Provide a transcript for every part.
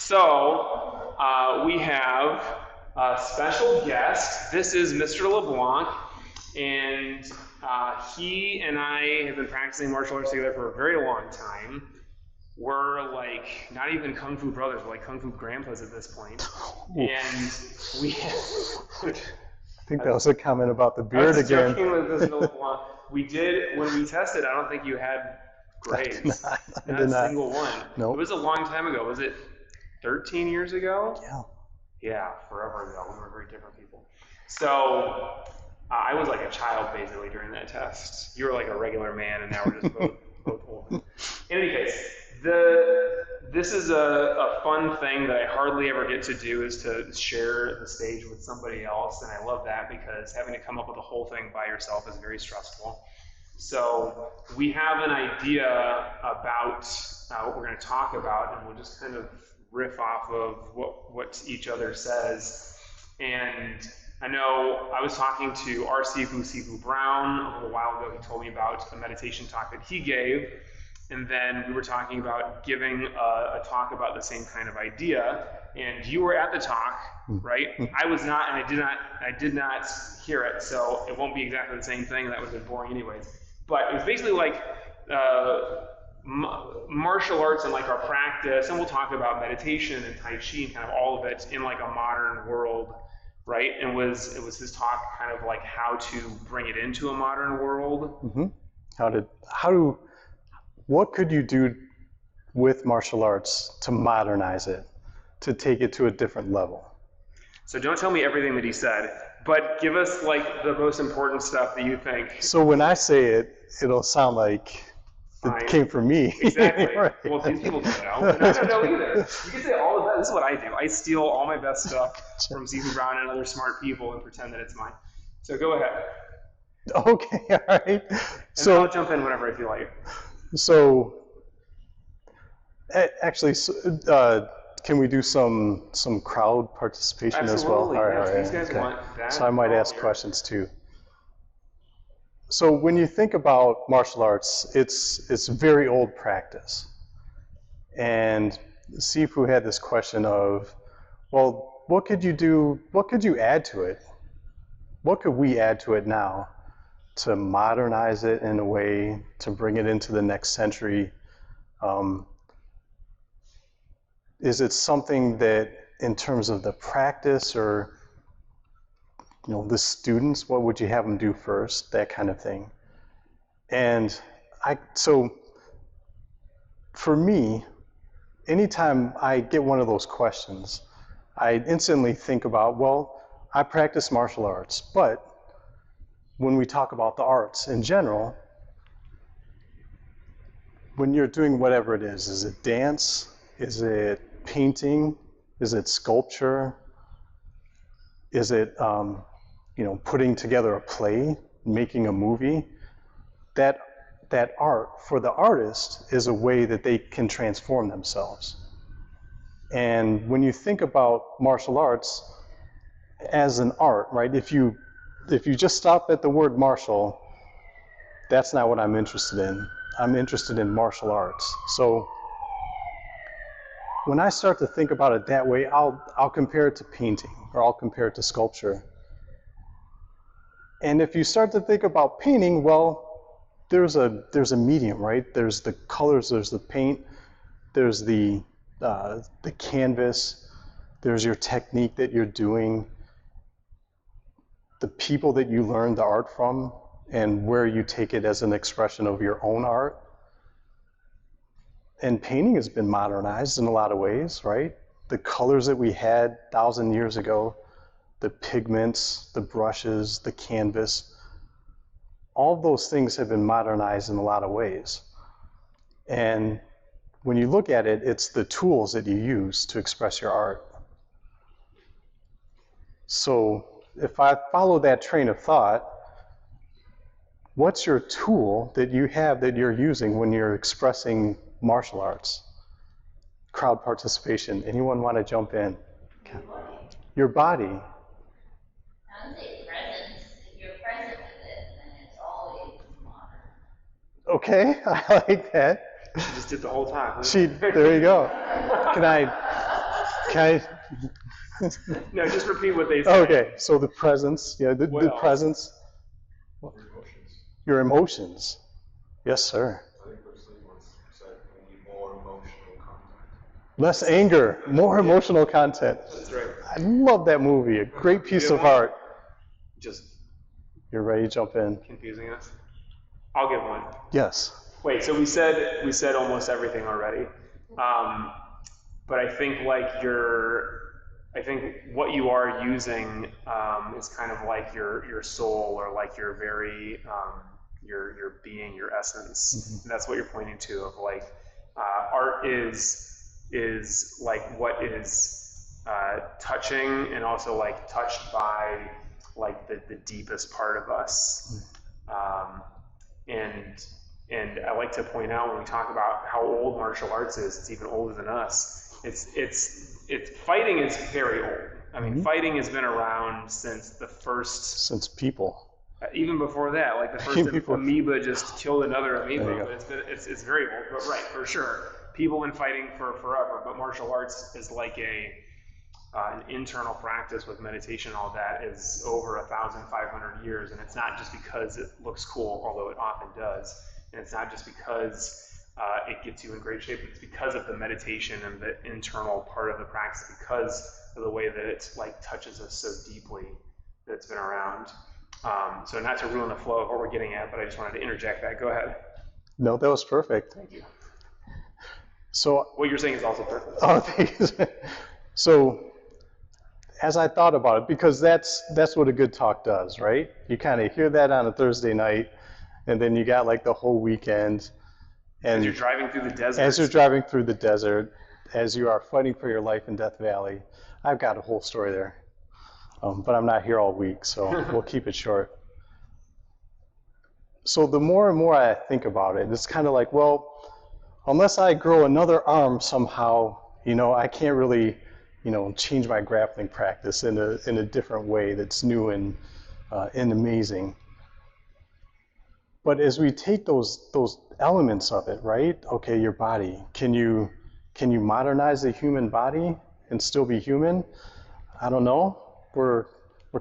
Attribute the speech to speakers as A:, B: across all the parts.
A: So we have a special guest. This is Mr. LeBlanc, and he and I have been practicing martial arts together for a very long time. We're like not even Kung Fu brothers, we're like Kung Fu grandpas at this point. And we
B: I think that was a comment about the beard again.
A: With this LeBlanc. We did, when we tested, I don't think you had grades.
B: I did
A: Not a
B: not.
A: single one.
B: Nope.
A: It was a long time ago. Was it 13 years ago?
B: Yeah.
A: Yeah, forever ago. We were very different people. So I was like a child basically during that test. You were like a regular man, and now we're just both old. In any case, this is a fun thing that I hardly ever get to do, is to share the stage with somebody else, and I love that because having to come up with a whole thing by yourself is very stressful. So we have an idea about what we're going to talk about, and we'll just kind of riff off of what each other says. And I know I was talking to our Sifu Brown a little while ago. He told me about a meditation talk that he gave. And then we were talking about giving a talk about the same kind of idea. And you were at the talk, right? I was not, and I did not hear it. So it won't be exactly the same thing. That would have been boring anyways. But it was basically like martial arts and like our practice, and we'll talk about meditation and Tai Chi and kind of all of it in like a modern world, right? And it was his talk kind of like how to bring it into a modern world.
B: Mm-hmm. What could you do with martial arts to modernize it, to take it to a different level?
A: So don't tell me everything that he said, but give us like the most important stuff that you think.
B: So when I say it, it'll sound like it came from me.
A: Exactly.
B: Right.
A: Well, these people don't know, and I don't know either. You can say all of that. This is what I do. I steal all my best stuff from Stephen Brown and other smart people and pretend that it's mine. So go ahead.
B: Okay, all right.
A: And I'll jump in whenever I feel like it.
B: So, actually, can we do some crowd participation as well?
A: Absolutely, yes. These guys want that.
B: So I might ask questions too. So when you think about martial arts, it's very old practice. And Sifu had this question of, well, what could you do? What could you add to it? What could we add to it now to modernize it in a way, to bring it into the next century? Is it something that, in terms of the practice, or the students, what would you have them do first? That kind of thing. And so for me, anytime I get one of those questions, I instantly think about, well, I practice martial arts, but when we talk about the arts in general, when you're doing whatever it is it dance? Is it painting? Is it sculpture? Is it putting together a play, making a movie? That art for the artist is a way that they can transform themselves. And when you think about martial arts as an art, right? If you just stop at the word martial, that's not what I'm interested in. I'm interested in martial arts. So when I start to think about it that way, I'll compare it to painting, or I'll compare it to sculpture. And if you start to think about painting, well, there's a medium, right? There's the colors, there's the paint, there's the canvas, there's your technique that you're doing, the people that you learn the art from, and where you take it as an expression of your own art. And painting has been modernized in a lot of ways, right? The colors that we had 1,000 years ago, the pigments, the brushes, the canvas, all of those things have been modernized in a lot of ways. And when you look at it, it's the tools that you use to express your art. So if I follow that train of thought, what's your tool that you have that you're using when you're expressing martial arts? Crowd participation. Anyone want to jump in? Your body.
C: I would say presence. If you're present with it, then it's always modern.
B: Okay, I like that.
A: She just did the whole time.
B: There you go. Can
A: No, just repeat what they
B: I,
A: said.
B: okay, so the presence, yeah, the
A: else?
B: presence, your emotions. Yes, sir.
D: I think Bruce Lee once said we need more emotional contact.
B: Less anger, more emotional content.
A: That's right.
B: I love that movie. A great piece
A: You
B: of
A: have one?
B: art.
A: Just
B: You're ready to jump in?
A: confusing us. I'll give one.
B: Yes.
A: Wait, so we said almost everything already, but I think I think what you are using is kind of like your soul, or like your very your being, your essence. And that's what you're pointing to. Of like art is like what is touching, and also like touched by like the deepest part of us. And I like to point out when we talk about how old martial arts is, it's even older than us. It's fighting is very old. I mean, fighting has been around since the first.
B: Since people.
A: Even before that, like the first amoeba just killed another amoeba. But it's very old. But right, for sure, people have been fighting for forever. But martial arts is like an internal practice with meditation. All that is over 1,500 years, and it's not just because it looks cool, although it often does. And it's not just because it gets you in great shape. It's because of the meditation and the internal part of the practice, because of the way that it like touches us so deeply that it's been around. So not to ruin the flow of what we're getting at, but I just wanted to interject that. Go ahead.
B: No, that was perfect.
A: Thank you.
B: So
A: what you're saying is also perfect.
B: Oh, thanks. So as I thought about it, because that's what a good talk does, right? You kind of hear that on a Thursday night, and then you got like the whole weekend. And
A: as you're driving through the desert.
B: As you're driving through the desert, as you are fighting for your life in Death Valley. I've got a whole story there. But I'm not here all week, so we'll keep it short. So the more and more I think about it, it's kind of like, well, unless I grow another arm somehow, I can't really, change my grappling practice in a different way that's new and amazing. But as we take those elements of it, right? Okay, your body. Can you modernize the human body and still be human? I don't know. We're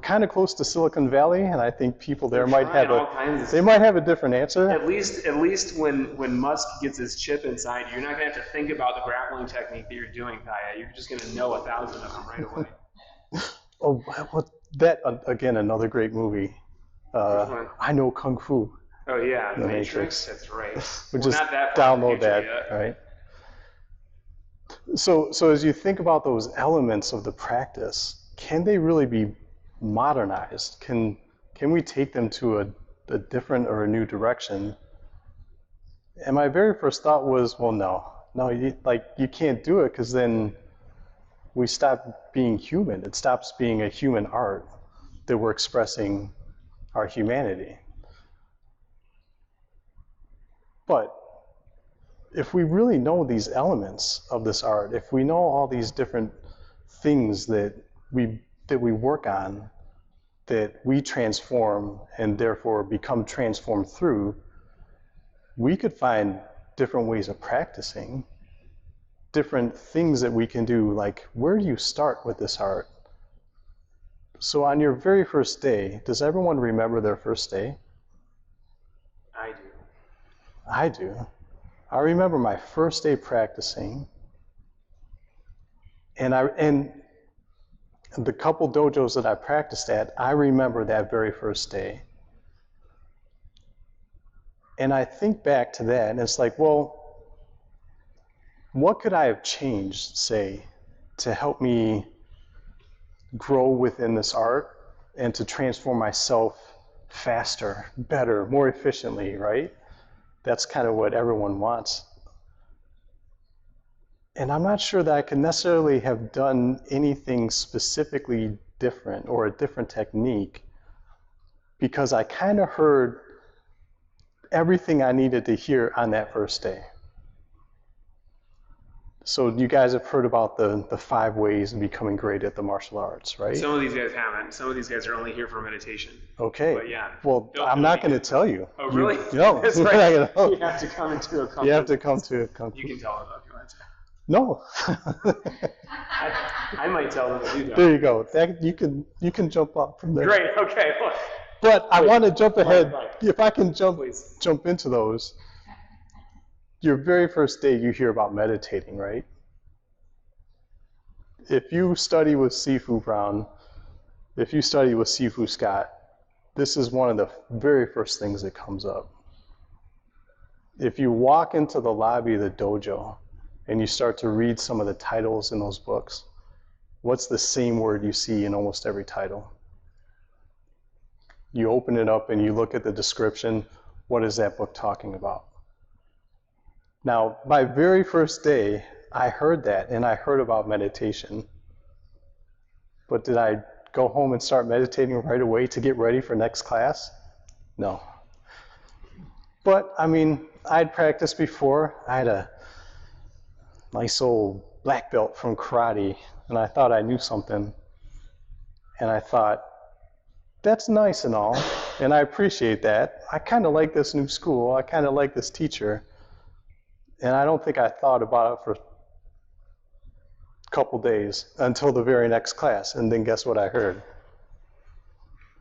B: kind of close to Silicon Valley, and I think people there might have a different answer.
A: At least when Musk gets his chip inside, you're not going to have to think about the grappling technique that you're doing, Thai. You're just going to know 1,000 of them right away.
B: Oh, well, that again, another great movie. I Know Kung Fu.
A: Oh yeah, The Matrix. That's right.
B: We'll just download that, right? So as you think about those elements of the practice, can they really be modernized? Can we take them to a different or a new direction? And my very first thought was, well, no, you can't do it, because then we stop being human. It stops being a human art that we're expressing our humanity. But if we really know these elements of this art, if we know all these different things that we work on, that we transform and therefore become transformed through, we could find different ways of practicing, different things that we can do. Like, where do you start with this art? So on your very first day, does everyone remember their first day? I do. I remember my first day practicing, and the couple dojos that I practiced at, I remember that very first day. And I think back to that, and it's like, well, what could I have changed, say, to help me grow within this art and to transform myself faster, better, more efficiently, right? That's kind of what everyone wants. And I'm not sure that I can necessarily have done anything specifically different or a different technique, because I kind of heard everything I needed to hear on that first day. So you guys have heard about the 5 ways of becoming great at the martial arts, right?
A: Some of these guys haven't. Some of these guys are only here for meditation.
B: Okay.
A: But yeah.
B: Well, I'm not going to tell you.
A: Oh, really?
B: No.
A: That's right. You have to come into a kung fu.
B: You have to come to a kung fu.
A: You can tell them if you want to.
B: No.
A: I might tell them to do that.
B: There you go. That you can jump off from there.
A: Great. Okay. Look.
B: But I want to jump ahead.
A: Fine.
B: If I can
A: Please.
B: jump into those. Your very first day, you hear about meditating, right? If you study with Sifu Brown, if you study with Sifu Scott, this is one of the very first things that comes up. If you walk into the lobby of the dojo and you start to read some of the titles in those books, what's the same word you see in almost every title? You open it up and you look at the description. What is that book talking about? Now, my very first day, I heard that, and I heard about meditation. But did I go home and start meditating right away to get ready for next class? No. But, I mean, I'd practiced before. I had a nice old black belt from karate, and I thought I knew something. And I thought, that's nice and all, and I appreciate that. I kind of like this new school. I kind of like this teacher. And I don't think I thought about it for a couple days until the very next class. And then guess what I heard?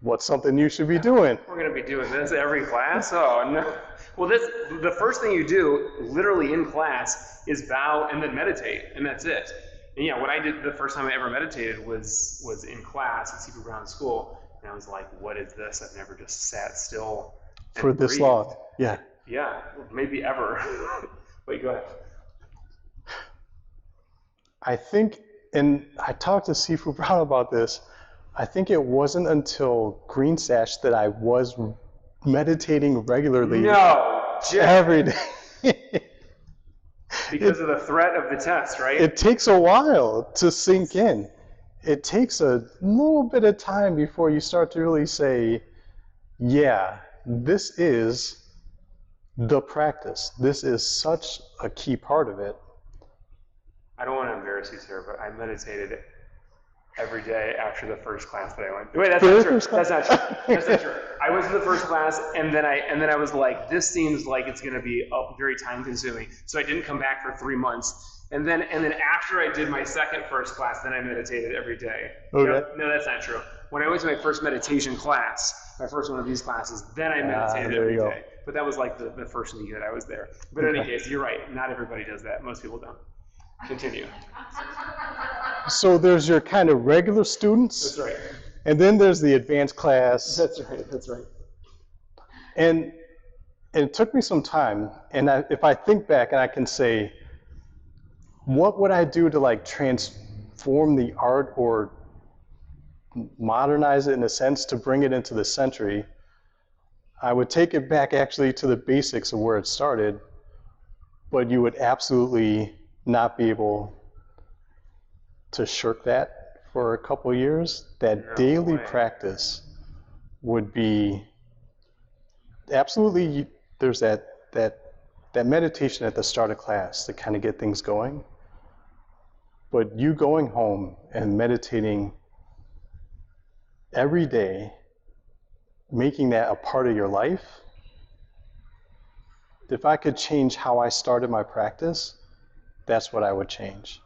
B: What's something you should be doing?
A: We're going to be doing this every class? Oh, no. Well, the first thing you do, literally in class, is bow and then meditate, and that's it. And yeah, what I did the first time I ever meditated was in class at Sifu Brown School. And I was like, what is this? I've never just sat still
B: For this
A: breathed.
B: long, yeah.
A: Yeah, maybe ever. Wait, go ahead.
B: I think, and I talked to Sifu Brown about this, I think it wasn't until Green Sash that I was meditating regularly every day.
A: Because of the threat of the test, right?
B: It takes a while to sink in. It takes a little bit of time before you start to really say, yeah, this is the practice. This is such a key part of it.
A: I don't want to embarrass you, sir, but I meditated every day after the first class that I went. Wait, that's not true. That's not true. That's not true. I went to the first class, and then I was like, this seems like it's going to be very time-consuming. So I didn't come back for 3 months. And then after I did my second first class, then I meditated every day.
B: Okay.
A: No, that's not true. When I went to my first meditation class, my first one of these classes, then I meditated every day. But that was like the first week that I was there. But in any case, you're right. Not everybody does that. Most people don't. Continue.
B: So there's your kind of regular students.
A: That's right.
B: And then there's the advanced class.
A: That's right. That's right.
B: And it took me some time. And if I think back and I can say, what would I do to like transform the art or modernize it in a sense to bring it into the century? I would take it back actually to the basics of where it started, but you would absolutely not be able to shirk that for a couple of years. That daily practice would be absolutely, there's that meditation at the start of class to kind of get things going. But you going home and meditating every day, making that a part of your life, if I could change how I started my practice, that's what I would change.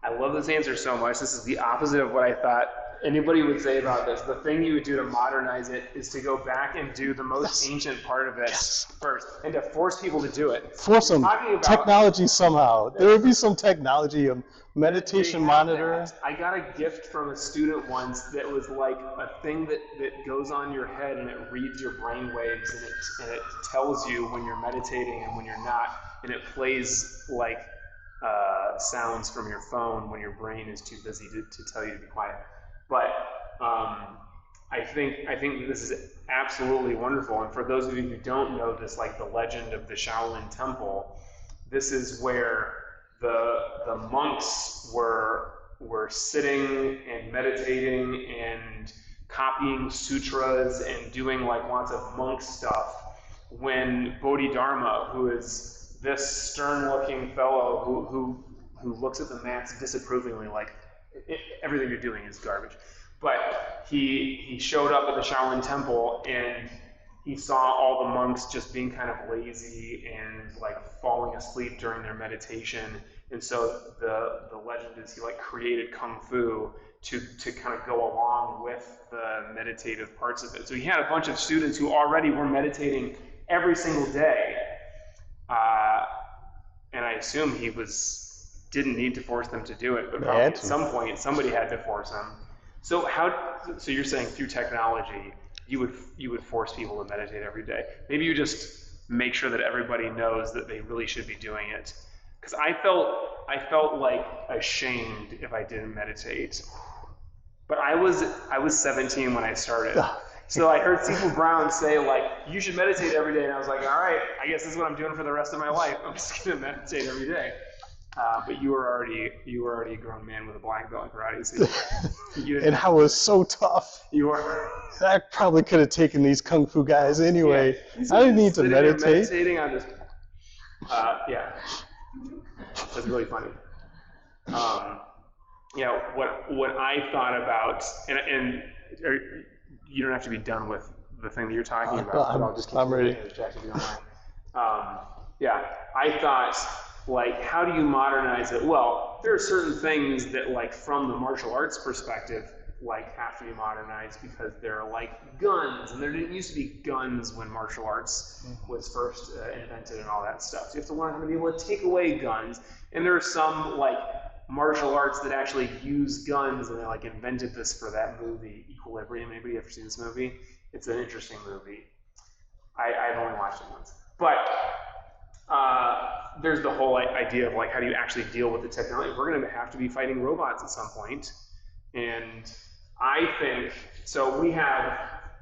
A: I love this answer so much. This is the opposite of what I thought anybody would say about this. The thing you would do to modernize it is to go back and do the most ancient part of it first, and to force people to do it.
B: Force them. Technology somehow. There would be some technology, a meditation monitor.
A: I got a gift from a student once that was like a thing that goes on your head and it reads your brain waves and it tells you when you're meditating and when you're not, and it plays like sounds from your phone when your brain is too busy to tell you to be quiet. But I think this is absolutely wonderful. And for those of you who don't know this, like the legend of the Shaolin Temple, this is where the monks were sitting and meditating and copying sutras and doing like lots of monk stuff when Bodhidharma, who is this stern-looking fellow who looks at the mats disapprovingly, like everything you're doing is garbage. But he showed up at the Shaolin Temple and he saw all the monks just being kind of lazy and like falling asleep during their meditation. And so the legend is he like created Kung Fu to kind of go along with the meditative parts of it. So he had a bunch of students who already were meditating every single day. And I assume he didn't need to force them to do it, but probably at some point somebody had to force them. So you're saying through technology, you would force people to meditate every day. Maybe you just make sure that everybody knows that they really should be doing it. Because I felt like ashamed if I didn't meditate. But I was 17 when I started. So I heard Steve Brown say, like, you should meditate every day. And I was like, all right, I guess this is what I'm doing for the rest of my life. I'm just going to meditate every day. But you were already a grown man with a black belt in karate. So
B: and I was so tough.
A: You were.
B: I probably could have taken these kung fu guys anyway.
A: Yeah.
B: I didn't need to meditate.
A: Meditating on this. Yeah. That's really funny. What I thought about, and you don't have to be done with the thing that you're talking about, but I'll just keep
B: ready.
A: Jack, if you don't mind. I thought, like, how do you modernize it? Well, there are certain things that, like, from the martial arts perspective, like, have to be modernized because they're like guns, and there didn't used to be guns when martial arts was first invented and all that stuff. So you have to learn how to be able to take away guns, and there are some, like, martial arts that actually use guns, and they like invented this for that movie Equilibrium. Anybody ever seen this movie? It's an interesting movie. I've only watched it once, but there's the whole idea of like how do you actually deal with the technology. We're going to have to be fighting robots at some point, and I think so. We have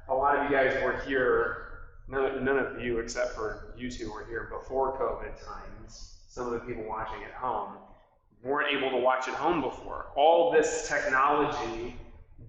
A: a lot of you guys were here. None of you except for you two were here before COVID times. Some of the people watching at home weren't able to watch at home before. All this technology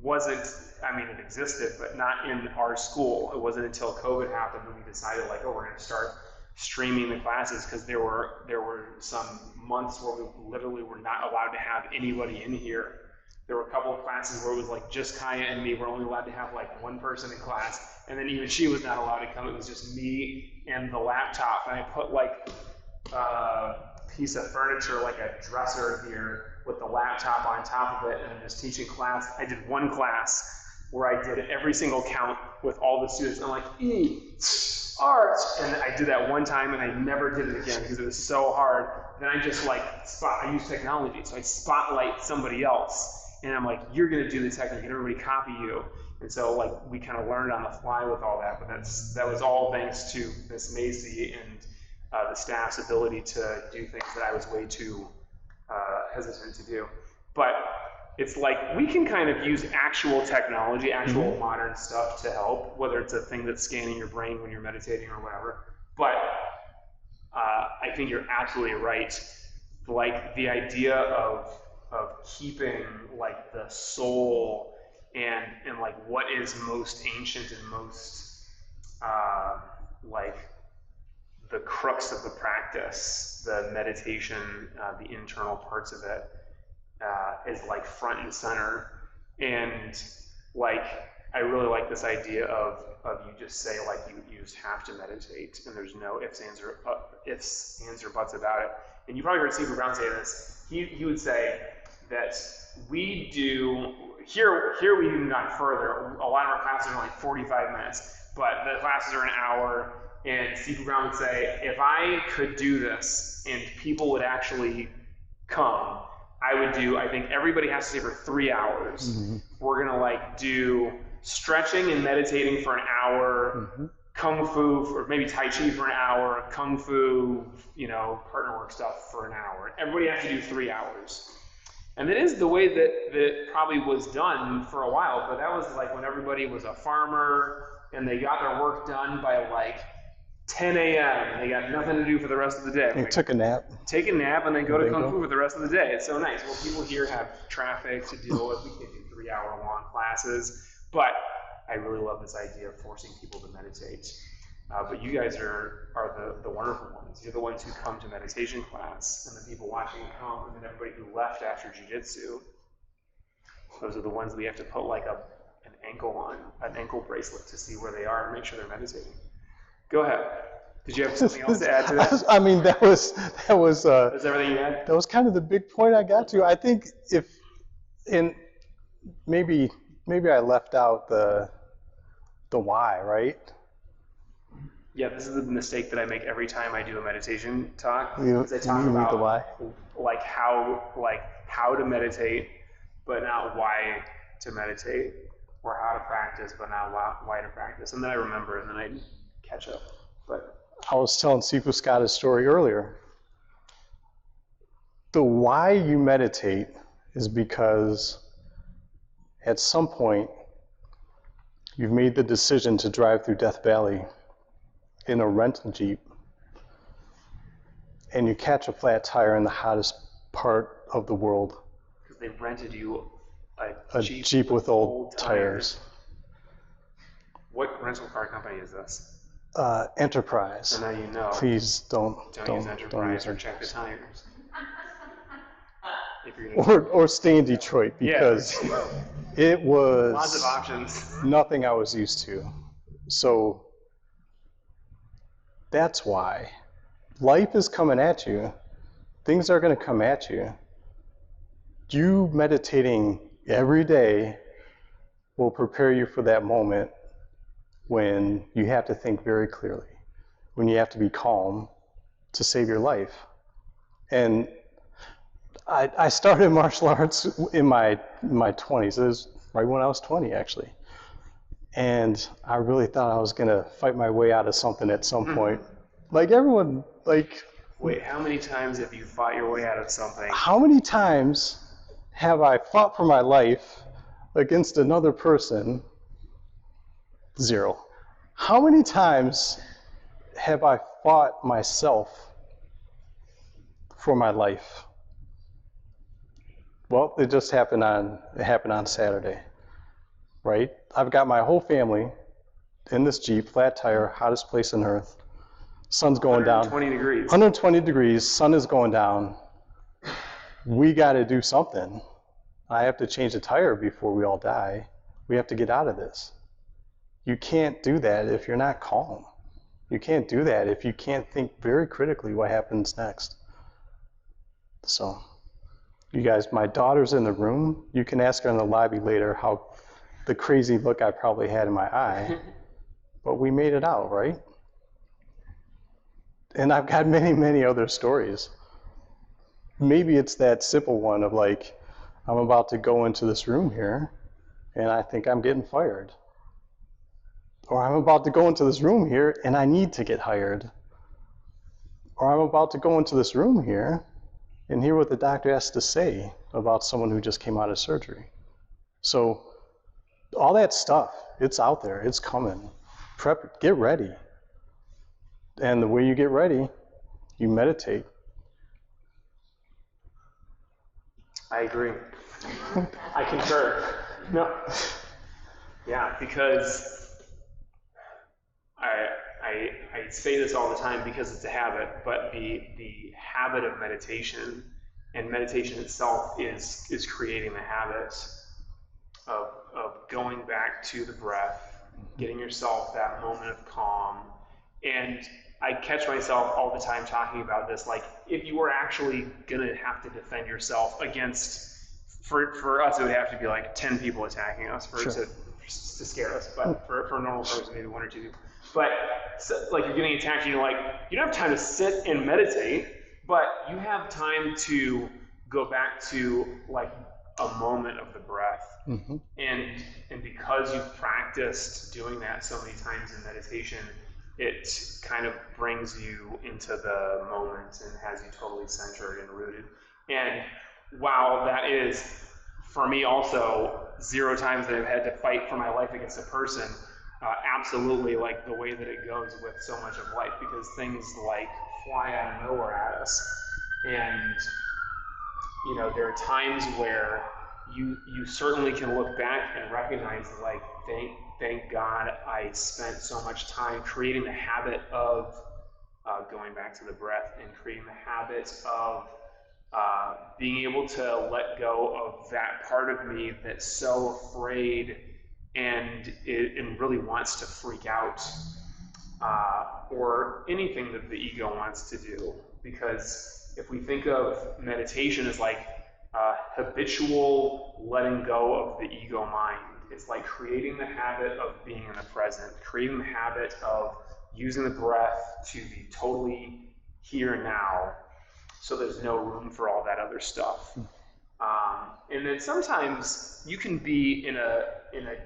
A: wasn't, it existed, but not in our school. It wasn't until COVID happened when we decided, like, we're going to start streaming the classes, because there were some months where we literally were not allowed to have anybody in here. There were a couple of classes where it was like just Kaya and me. We're only allowed to have like one person in class, and then even she was not allowed to come. It was just me and the laptop, and I put like piece of furniture, like a dresser here with the laptop on top of it, and I'm just teaching class. I did one class where I did every single count with all the students. I'm like, art, and I did that one time, and I never did it again because it was so hard. Then I just like I use technology, so I spotlight somebody else, and I'm like, you're gonna do the technique, and everybody copy you. And so like we kind of learned on the fly with all that, but that was all thanks to Miss Macy and the staff's ability to do things that I was way too hesitant to do. But it's like we can kind of use actual technology, actual modern stuff to help, whether it's a thing that's scanning your brain when you're meditating or whatever. But I think you're absolutely right. Like the idea of keeping like the soul and like what is most ancient and most like the crux of the practice, the meditation, the internal parts of it, is like front and center. And like I really like this idea of you just say like you just have to meditate, and there's no ifs, ands, or buts about it. And you probably heard Steve Brown say this. He would say that we do here we even gone further. A lot of our classes are like 45 minutes, but the classes are an hour. And Steve Brown would say, if I could do this and people would actually come, I think everybody has to stay for 3 hours. We're gonna like do stretching and meditating for an hour, Kung Fu or maybe Tai Chi for an hour, Kung Fu, partner work stuff for an hour. Everybody has to do 3 hours. And that is the way that probably was done for a while, but that was like when everybody was a farmer and they got their work done by like 10 a.m. and they got nothing to do for the rest of the day.
B: And took a nap.
A: Take a nap and then go to Kung Fu for the rest of the day. It's so nice. Well, people here have traffic to deal with. We can't do 3 hour long classes, but I really love this idea of forcing people to meditate. But you guys are the wonderful ones. You're the ones who come to meditation class, and the people watching at home, and then everybody who left after jiu-jitsu. Those are the ones we have to put like an ankle bracelet to see where they are and make sure they're meditating. Go ahead. Did you have something else to add to that?
B: I mean, that was
A: Is everything you had?
B: that was kind of the big point I got to. I think maybe I left out the why, right?
A: Yeah, this is the mistake that I make every time I do a meditation talk.
B: You
A: Is I talk
B: mean
A: about
B: the why?
A: like how to meditate, but not why to meditate, or how to practice, but not why to practice. And then I remember, and then I catch up. But
B: I was telling Sifu Scott a story earlier. The why you meditate is because at some point you've made the decision to drive through Death Valley in a rental Jeep, and you catch a flat tire in the hottest part of the world.
A: because they rented you
B: A Jeep with old tires.
A: What rental car company is this?
B: Enterprise.
A: So now you know.
B: Please don't
A: Don't use Enterprise
B: use
A: or check the tires. If you're
B: it.
A: gonna
B: Or stay in Detroit, because it was
A: lots of options.
B: nothing I was used to. So that's why. Life is coming at you. Things are going to come at you. You meditating every day will prepare you for that moment when you have to think very clearly, when you have to be calm to save your life. And I started martial arts in my 20s. It was right when I was 20, actually. And I really thought I was going to fight my way out of something at some point. Like everyone, like...
A: Wait, how many times have you fought your way out of something?
B: How many times have I fought for my life against another person? 0. How many times have I fought myself for my life? Well, it just happened on Saturday, right? I've got my whole family in this Jeep, flat tire, hottest place on earth. Sun's going down.
A: 120 degrees.
B: 120 degrees, sun is going down. We got to do something. I have to change the tire before we all die. We have to get out of this. You can't do that if you're not calm. You can't do that if you can't think very critically what happens next. So, you guys, my daughter's in the room. You can ask her in the lobby later how the crazy look I probably had in my eye. But we made it out, right? And I've got many, many other stories. Maybe it's that simple one of like, I'm about to go into this room here, and I think I'm getting fired. Or I'm about to go into this room here, and I need to get hired. Or I'm about to go into this room here and hear what the doctor has to say about someone who just came out of surgery. So all that stuff, it's out there, it's coming. Get ready. And the way you get ready, you meditate.
A: I agree. I concur. No. Yeah, because I say this all the time because it's a habit, but the habit of meditation and meditation itself is creating the habit of going back to the breath, getting yourself that moment of calm. And I catch myself all the time talking about this, like if you were actually gonna have to defend yourself against, for us it would have to be like 10 people attacking us for to scare us, but for a normal person maybe 1 or 2 people. But so, like you're getting attacked and you're like, you don't have time to sit and meditate, but you have time to go back to like a moment of the breath. Mm-hmm. And because you've practiced doing that so many times in meditation, it kind of brings you into the moment and has you totally centered and rooted. And while that is, for me also, 0 times that I've had to fight for my life against a person, absolutely like the way that it goes with so much of life, because things like fly out of nowhere at us. And, you know, there are times where you certainly can look back and recognize like, thank God I spent so much time creating the habit of going back to the breath and creating the habit of being able to let go of that part of me that's so afraid and really wants to freak out. or anything that the ego wants to do. Because if we think of meditation as like habitual letting go of the ego mind, it's like creating the habit of being in the present, creating the habit of using the breath to be totally here and now, so there's no room for all that other stuff. And then sometimes you can be in a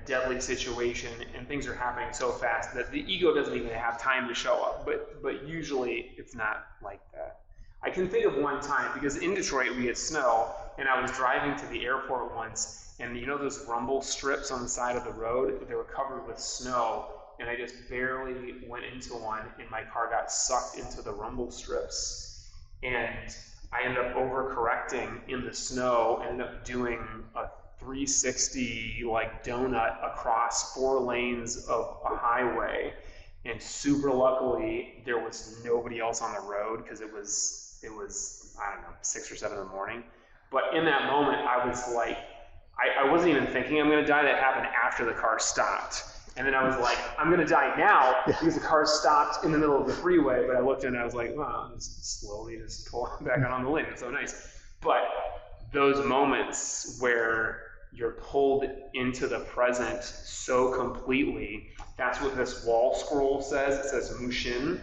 A: deadly situation and things are happening so fast that the ego doesn't even have time to show up. But usually it's not like that. I can think of one time, because in Detroit we had snow, and I was driving to the airport once, and you know those rumble strips on the side of the road? They were covered with snow, and I just barely went into one, and my car got sucked into the rumble strips. And I ended up overcorrecting in the snow, ended up doing a 360 like donut across 4 lanes of a highway. And super luckily, there was nobody else on the road, because it was, I don't know, 6 or 7 in the morning. But in that moment, I was like, I wasn't even thinking I'm going to die. That happened after the car stopped. And then I was like, I'm going to die now, because the car stopped in the middle of the freeway. But I looked and I was like, wow, just slowly just pull back on the lane. It's so nice. But those moments where you're pulled into the present so completely, that's what this wall scroll says. It says Mushin,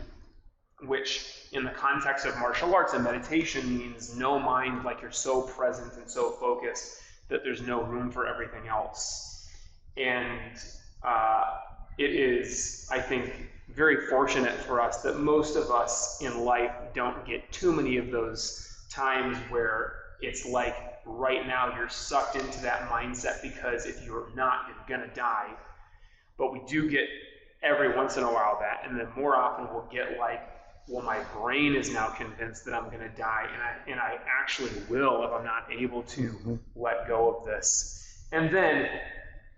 A: which in the context of martial arts and meditation means no mind, like you're so present and so focused that there's no room for everything else. And it is, I think, very fortunate for us that most of us in life don't get too many of those times where it's like right now you're sucked into that mindset, because if you're not, you're going to die. But we do get every once in a while that, and then more often we'll get like, well, my brain is now convinced that I'm going to die, and I actually will if I'm not able to let go of this. And then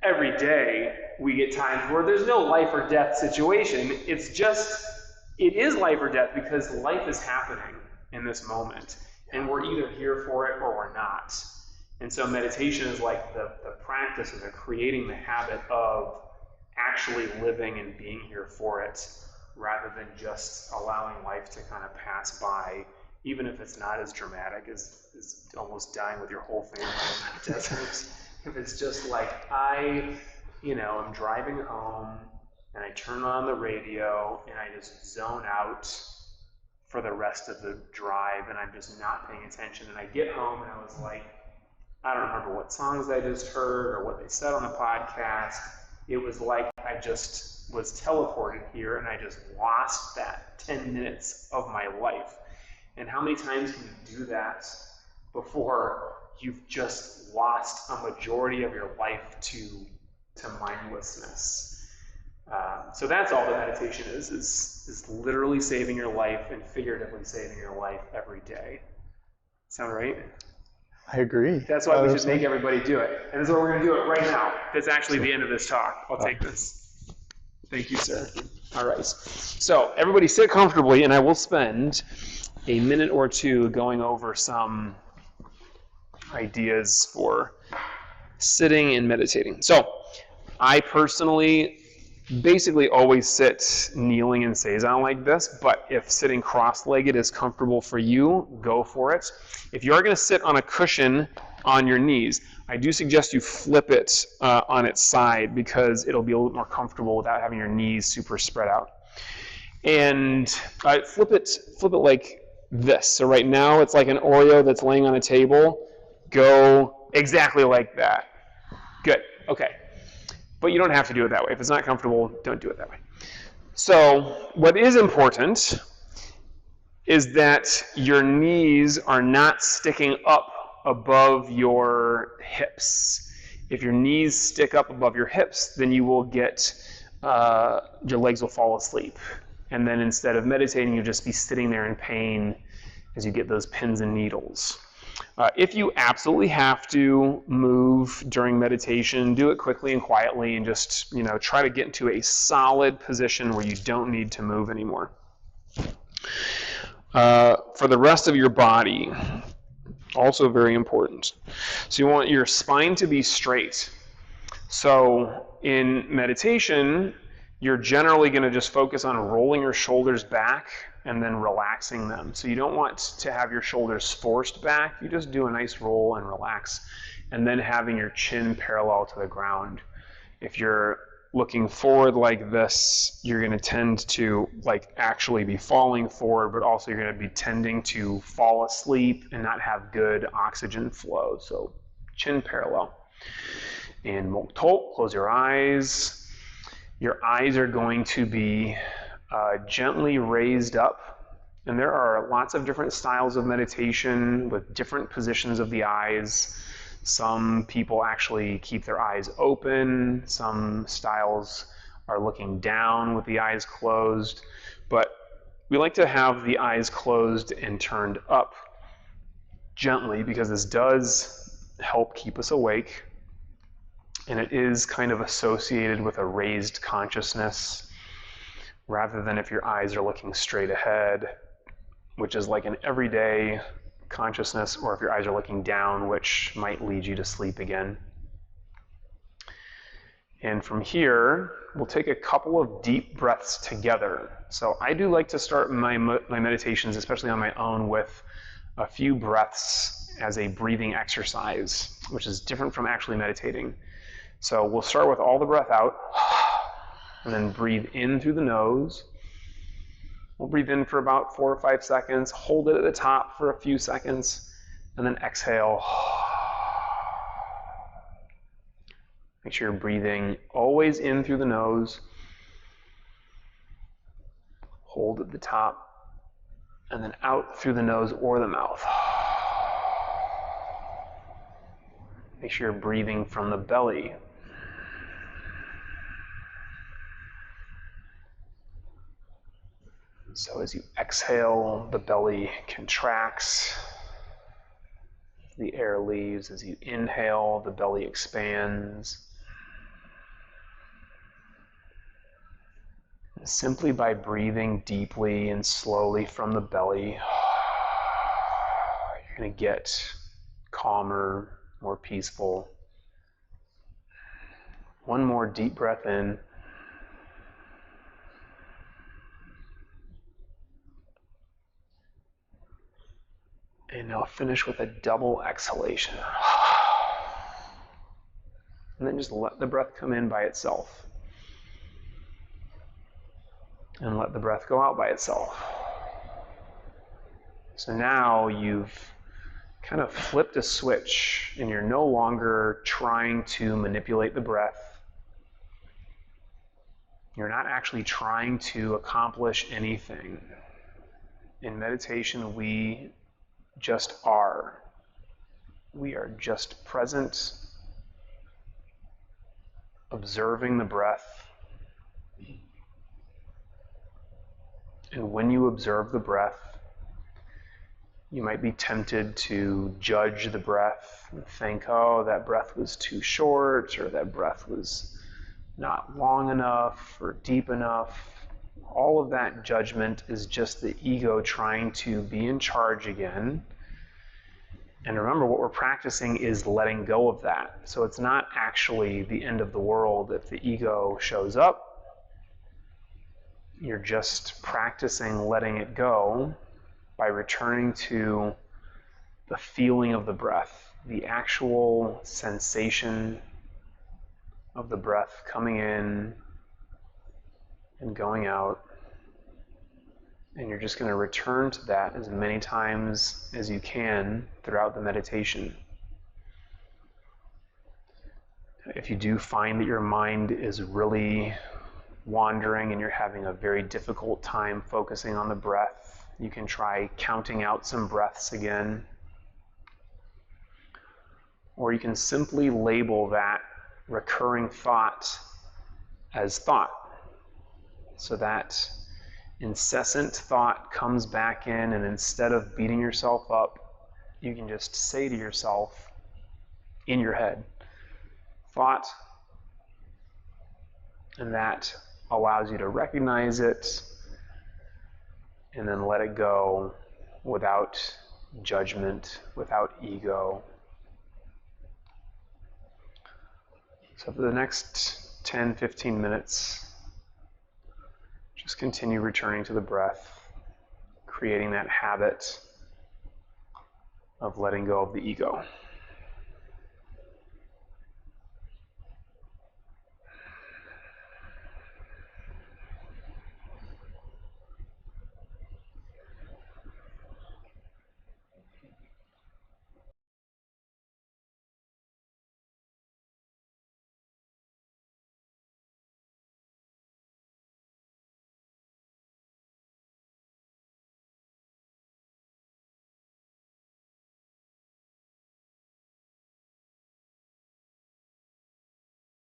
A: every day we get times where there's no life or death situation. It's just, it is life or death, because life is happening in this moment, and we're either here for it or we're not. And so meditation is like the practice of creating the habit of actually living and being here for it, rather than just allowing life to kind of pass by, even if it's not as dramatic as almost dying with your whole family in the desert. If it's just like, I'm driving home and I turn on the radio and I just zone out for the rest of the drive, and I'm just not paying attention. And I get home and I was like, I don't remember what songs I just heard or what they said on the podcast. It was like I just was teleported here, and I just lost that 10 minutes of my life. And how many times can you do that before you've just lost a majority of your life to mindlessness? So that's all that meditation is literally saving your life and figuratively saving your life every day. Sound right?
B: I agree.
A: That's why we should make everybody do it. And that's why we're going to do it right now. That's actually the end of this talk. I'll take this. Thank you, sir. All right. So everybody sit comfortably, and I will spend a minute or two going over some ideas for sitting and meditating. So I personally basically always sit kneeling in Seizan like this, but if sitting cross-legged is comfortable for you, go for it. If you are going to sit on a cushion on your knees, I do suggest you flip it on its side, because it'll be a little more comfortable without having your knees super spread out. And flip it like this. So right now it's like an Oreo that's laying on a table. Go exactly like that. Good. Okay. But you don't have to do it that way. If it's not comfortable, don't do it that way. So what is important is that your knees are not sticking up above your hips. If your knees stick up above your hips, then you will get, your legs will fall asleep. And then instead of meditating, you'll just be sitting there in pain as you get those pins and needles. If you absolutely have to move during meditation, do it quickly and quietly, and just, try to get into a solid position where you don't need to move anymore. For the rest of your body, also very important. So you want your spine to be straight. So in meditation, you're generally going to just focus on rolling your shoulders back and then relaxing them. So you don't want to have your shoulders forced back. You just do a nice roll and relax, and then having your chin parallel to the ground. If you're looking forward like this, you're going to tend to like actually be falling forward, but also you're going to be tending to fall asleep and not have good oxygen flow. So chin parallel. And Moktok, close your eyes. Your eyes are going to be gently raised up. And there are lots of different styles of meditation with different positions of the eyes. Some people actually keep their eyes open. Some styles are looking down with the eyes closed. But we like to have the eyes closed and turned up gently because this does help keep us awake. And it is kind of associated with a raised consciousness rather than if your eyes are looking straight ahead, which is like an everyday consciousness, or if your eyes are looking down, which might lead you to sleep again. And from here, we'll take a couple of deep breaths together. So I do like to start my meditations, especially on my own, with a few breaths as a breathing exercise, which is different from actually meditating. So we'll start with all the breath out, and then breathe in through the nose. We'll breathe in for about 4 or 5 seconds, hold it at the top for a few seconds, and then exhale. Make sure you're breathing always in through the nose. Hold at the top, and then out through the nose or the mouth. Make sure you're breathing from the belly. So as you exhale, the belly contracts, the air leaves. As you inhale, the belly expands. And simply by breathing deeply and slowly from the belly, you're going to get calmer, more peaceful. One more deep breath in. And now finish with a double exhalation. And then just let the breath come in by itself. And let the breath go out by itself. So now you've kind of flipped a switch and you're no longer trying to manipulate the breath. You're not actually trying to accomplish anything. In meditation, we just are. We are just present, observing the breath. And when you observe the breath, you might be tempted to judge the breath and think, oh, that breath was too short, or that breath was not long enough or deep enough. All of that judgment is just the ego trying to be in charge again. And remember, what we're practicing is letting go of that. So it's not actually the end of the world if the ego shows up. You're just practicing letting it go by returning to the feeling of the breath, the actual sensation of the breath coming in and going out. And you're just going to return to that as many times as you can throughout the meditation. If you do find that your mind is really wandering and you're having a very difficult time focusing on the breath, you can try counting out some breaths again. Or you can simply label that recurring thought as thought. So that incessant thought comes back in, and instead of beating yourself up, you can just say to yourself in your head, thought, and that allows you to recognize it and then let it go without judgment, without ego. So for the next 10, 15 minutes, Just continue returning to the breath, creating that habit of letting go of the ego.